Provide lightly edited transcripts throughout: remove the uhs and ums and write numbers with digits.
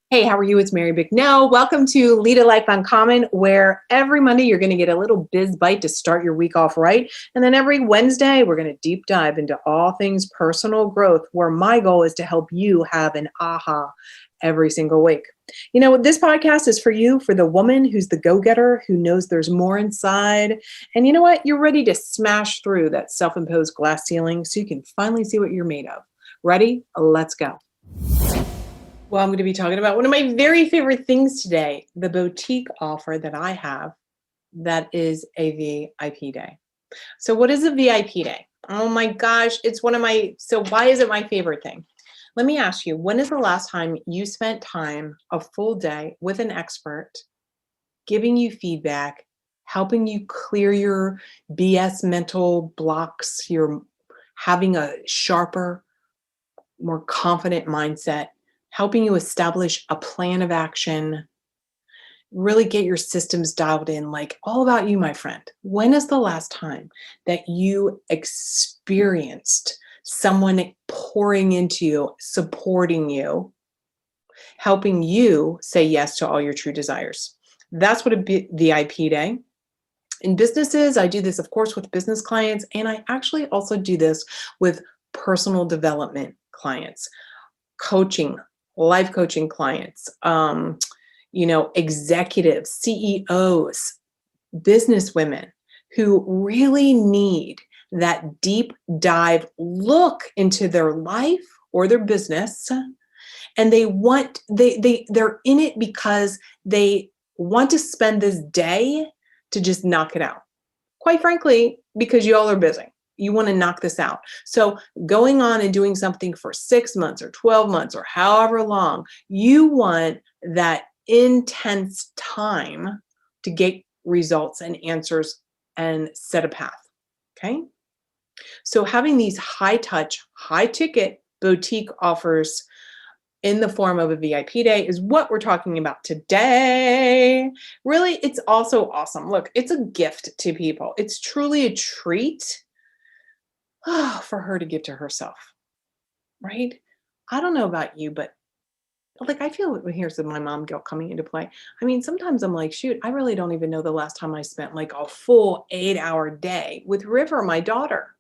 Hey, how are you? It's Mary Bicknell. Welcome to Lead a Life Uncommon, where every Monday you're going to get a little biz bite to start your week off right. And then every Wednesday, we're going to deep dive into all things personal growth, where my goal is to help you have an aha every single week. You know, this podcast is for you, for the woman who's the go-getter, who knows there's more inside. And you know what? You're ready to smash through that self-imposed glass ceiling so you can finally see what you're made of. Ready? Let's go. Well, I'm going to be talking about one of my very favorite things today, the boutique offer that I have that is a VIP day. So, what is a VIP day? Oh my gosh, it's so why is it my favorite thing? Let me ask you, when is the last time you spent time, a full day with an expert, giving you feedback, helping you clear your BS mental blocks, you're having a sharper, more confident mindset, helping you establish a plan of action, really get your systems dialed in, like all about you, my friend. When is the last time that you experienced someone pouring into you, supporting you, helping you say yes to all your true desires? That's what a VIP day. In businesses, I do this, of course, with business clients, and I actually also do this with personal development clients, coaching, life coaching clients, executives, CEOs, business women who really need that deep dive look into their life or their business. And they're in it because they want to spend this day to just knock it out. Quite frankly, because you all are busy. You want to knock this out. So going on and doing something for 6 months or 12 months or however long, you want that intense time to get results and answers and set a path. Okay. So having these high touch, high ticket boutique offers in the form of a VIP day is what we're talking about today. Really, it's also awesome. Look, it's a gift to people. It's truly a treat for her to give to herself, right? I don't know about you, but like I feel here's my mom guilt coming into play. I mean, sometimes I'm like, shoot, I really don't even know the last time I spent like a full 8-hour day with River, my daughter.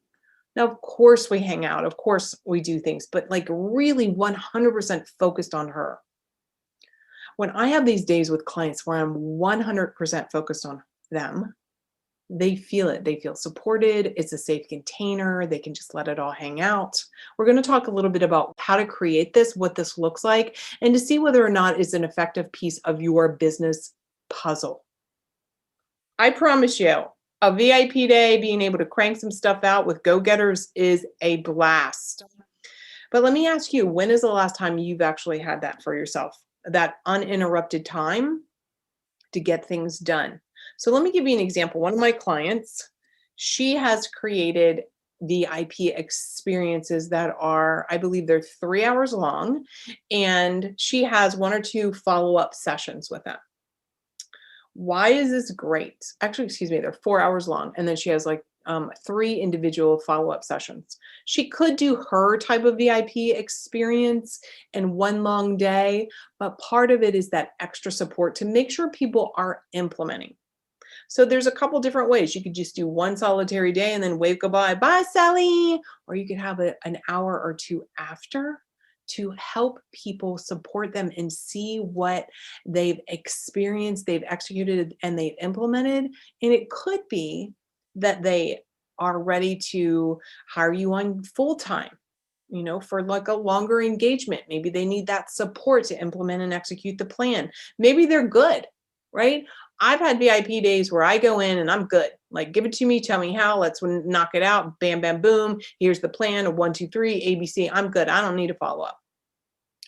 Now, of course, we hang out, of course, we do things, but like really 100% focused on her. When I have these days with clients where I'm 100% focused on them, they feel it. They feel supported. It's a safe container. They can just let it all hang out. We're going to talk a little bit about how to create this, what this looks like, and to see whether or not it's an effective piece of your business puzzle. I promise you, a VIP day, being able to crank some stuff out with go-getters is a blast. But let me ask you, when is the last time you've actually had that for yourself? That uninterrupted time to get things done. So let me give you an example. One of my clients, she has created VIP experiences that are, I believe they're 3 hours long, and she has 1 or 2 follow-up sessions with them. Why is this great? Actually, excuse me, they're 4 hours long, and then she has like 3 individual follow-up sessions. She could do her type of VIP experience in one long day, but part of it is that extra support to make sure people are implementing. So there's a couple different ways. You could just do one solitary day and then wave goodbye, bye, Sally. Or you could have an hour or 2 after to help people support them and see what they've experienced, they've executed, and they've implemented. And it could be that they are ready to hire you on full time, for like a longer engagement. Maybe they need that support to implement and execute the plan. Maybe they're good, right? I've had VIP days where I go in and I'm good. Like, give it to me, tell me how, let's knock it out. Bam, bam, boom. Here's the plan of 1, 2, 3, ABC. I'm good. I don't need to follow up.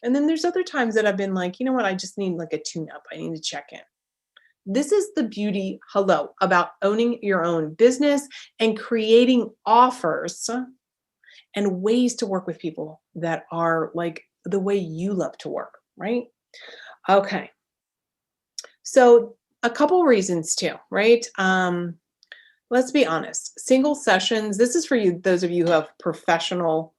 And then there's other times that I've been like, you know what? I just need like a tune up. I need to check in. This is the beauty, about owning your own business and creating offers and ways to work with people that are like the way you love to work, right? Okay. So a couple reasons too, right? Let's be honest. Single sessions, this is for you, those of you who have professional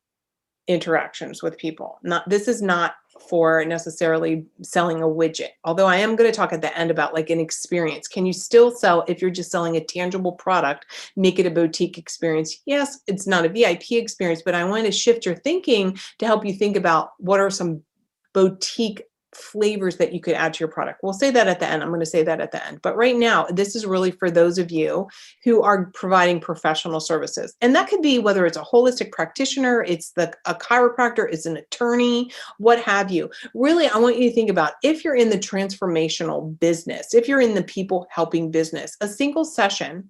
interactions with people. This is not for necessarily selling a widget. Although I am going to talk at the end about like an experience. Can you still sell if you're just selling a tangible product, make it a boutique experience? Yes, it's not a VIP experience, but I want to shift your thinking to help you think about what are some boutique flavors that you could add to your product. We'll say that at the end. I'm going to say that at the end. But right now, this is really for those of you who are providing professional services. And that could be whether it's a holistic practitioner, it's a chiropractor, it's an attorney, what have you. Really, I want you to think about if you're in the transformational business, if you're in the people helping business, a single session,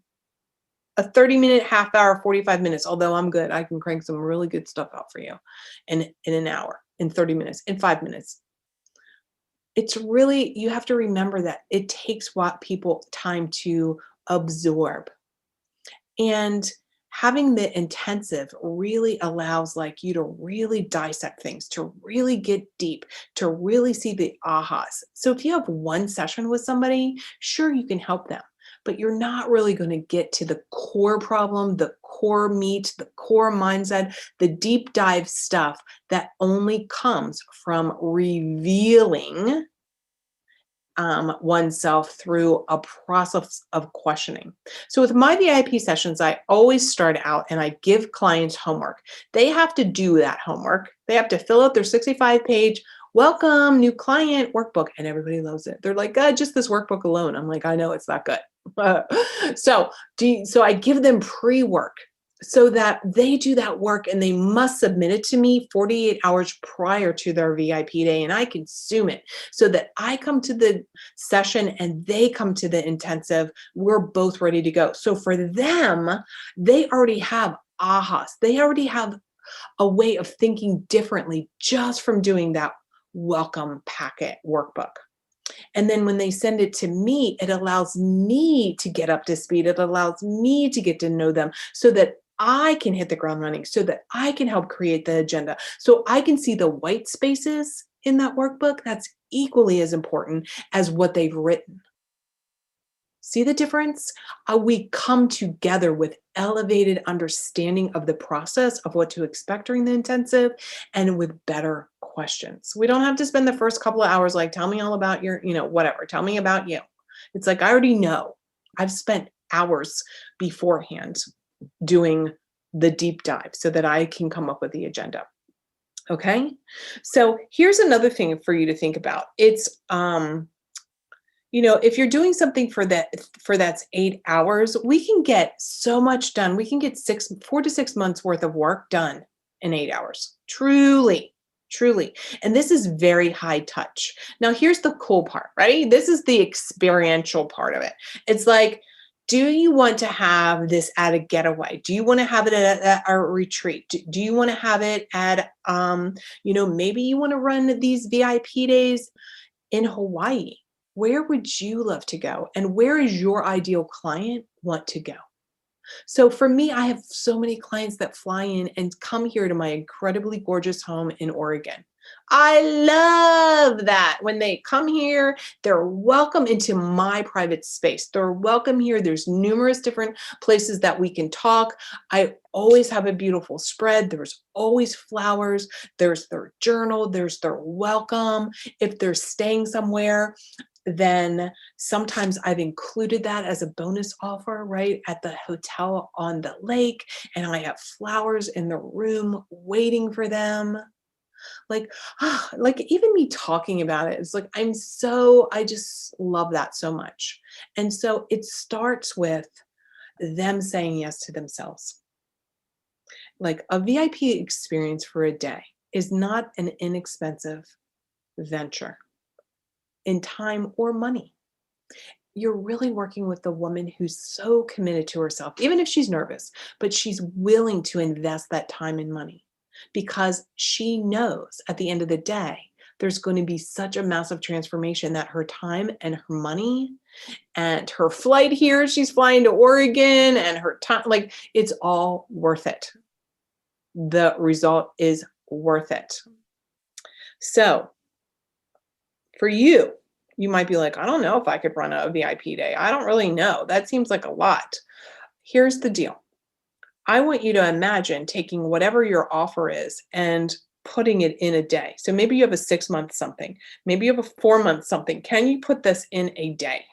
a 30-minute, half hour, 45 minutes, although I'm good, I can crank some really good stuff out for you in an hour, in 30 minutes, in 5 minutes. It's really, you have to remember that it takes people time to absorb. And having the intensive really allows like you to really dissect things, to really get deep, to really see the ahas. So if you have one session with somebody, sure, you can help them, but you're not really going to get to the core problem, the core meat, the core mindset, the deep dive stuff that only comes from revealing oneself through a process of questioning. So with my VIP sessions, I always start out and I give clients homework. They have to do that homework. They have to fill out their 65-page welcome new client workbook, and everybody loves it. They're like, just this workbook alone. I'm like, I know it's not good. So I give them pre-work so that they do that work and they must submit it to me 48 hours prior to their VIP day, and I consume it so that I come to the session and they come to the intensive. We're both ready to go. So for them, they already have ahas. They already have a way of thinking differently just from doing that welcome packet workbook. And then when they send it to me, it allows me to get up to speed. It allows me to get to know them so that I can hit the ground running, so that I can help create the agenda, so I can see the white spaces in that workbook. That's equally as important as what they've written. See the difference? We come together with elevated understanding of the process of what to expect during the intensive and with better questions. We don't have to spend the first couple of hours like, tell me all about your, whatever, tell me about you. It's like, I already know. I've spent hours beforehand doing the deep dive so that I can come up with the agenda. Okay? So here's another thing for you to think about. It's, if you're doing something for that's 8 hours, we can get so much done. We can get 4 to 6 months worth of work done in 8 hours. Truly. And this is very high touch. Now, here's the cool part. Ready? This is the experiential part of it. It's like, do you want to have this at a getaway? Do you want to have it at a retreat? Do you want to have it at, maybe you want to run these VIP days in Hawaii? Where would you love to go? And where is your ideal client want to go? So for me, I have so many clients that fly in and come here to my incredibly gorgeous home in Oregon. I love that. When they come here, they're welcome into my private space. They're welcome here. There's numerous different places that we can talk. I always have a beautiful spread. There's always flowers. There's their journal. There's their welcome. If they're staying somewhere, then sometimes I've included that as a bonus offer, right, at the hotel on the lake, and I have flowers in the room waiting for them. Like even me talking about it, it's like, I just love that so much. And so it starts with them saying yes to themselves. Like a VIP experience for a day is not an inexpensive venture in time or money. You're really working with the woman who's so committed to herself, even if she's nervous, but she's willing to invest that time and money because she knows at the end of the day, there's going to be such a massive transformation that her time and her money and her flight here, she's flying to Oregon, and her time, like, it's all worth it. The result is worth it. So for you, you might be like, I don't know if I could run a VIP day. I don't really know. That seems like a lot. Here's the deal. I want you to imagine taking whatever your offer is and putting it in a day. So maybe you have a 6-month something, maybe you have a 4-month something. Can you put this in a day?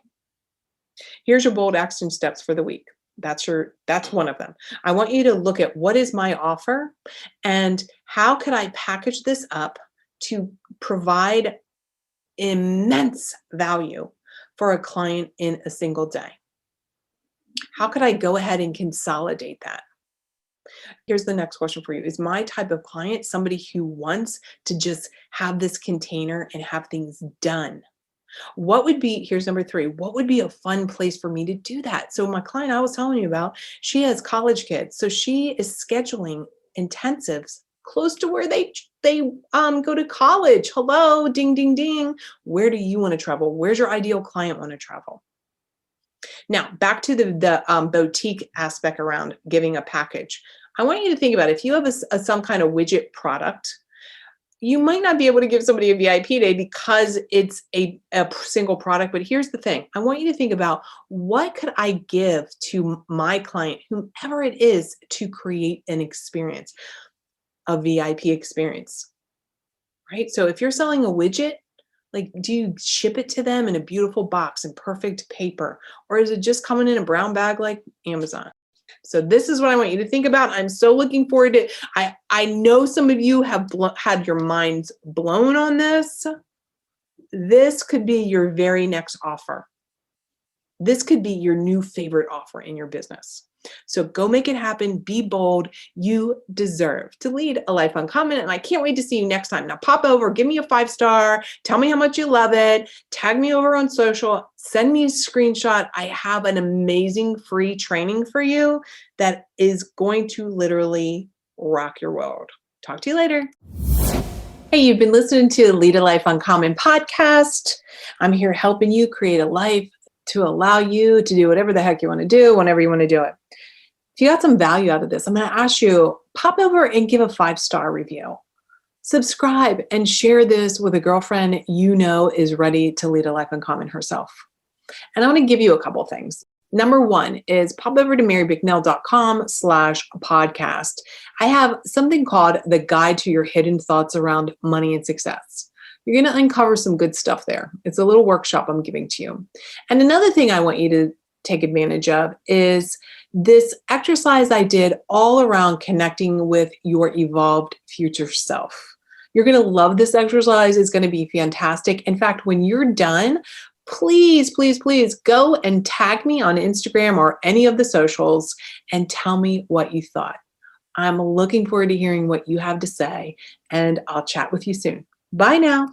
Here's your bold action steps for the week. That's one of them. I want you to look at what is my offer and how could I package this up to provide immense value for a client in a single day. How could I go ahead and consolidate that? Here's the next question for you. Is my type of client somebody who wants to just have this container and have things done? Here's number 3, what would be a fun place for me to do that? So my client I was telling you about, she has college kids. So she is scheduling intensives close to where they go to college. Hello, ding, ding, ding. Where do you want to travel? Where's your ideal client want to travel? Now, back to the boutique aspect around giving a package. I want you to think about if you have some kind of widget product, you might not be able to give somebody a VIP day because it's a single product. But here's the thing. I want you to think about what could I give to my client, whomever it is, to create an experience, a VIP experience, right? So if you're selling a widget, like, do you ship it to them in a beautiful box and perfect paper? Or is it just coming in a brown bag like Amazon? So this is what I want you to think about. I'm so looking forward to it. I know some of you have had your minds blown on this. This could be your very next offer. This could be your new favorite offer in your business. So go make it happen. Be bold. You deserve to lead a life uncommon. And I can't wait to see you next time. Now pop over, give me a 5-star, tell me how much you love it, tag me over on social, send me a screenshot. I have an amazing free training for you that is going to literally rock your world. Talk to you later. Hey, you've been listening to the Lead a Life Uncommon podcast. I'm here helping you create a life to allow you to do whatever the heck you want to do, whenever you want to do it. If you got some value out of this, I'm going to ask you, pop over and give a 5-star review. Subscribe and share this with a girlfriend you know is ready to lead a life uncommon herself. And I want to give you a couple things. Number 1 is pop over to marybicknell.com/podcast. I have something called the Guide to Your Hidden Thoughts Around Money and Success. You're going to uncover some good stuff there. It's a little workshop I'm giving to you. And another thing I want you to take advantage of is this exercise I did all around connecting with your evolved future self. You're going to love this exercise. It's going to be fantastic. In fact, when you're done, please, please, please go and tag me on Instagram or any of the socials and tell me what you thought. I'm looking forward to hearing what you have to say, and I'll chat with you soon. Bye now.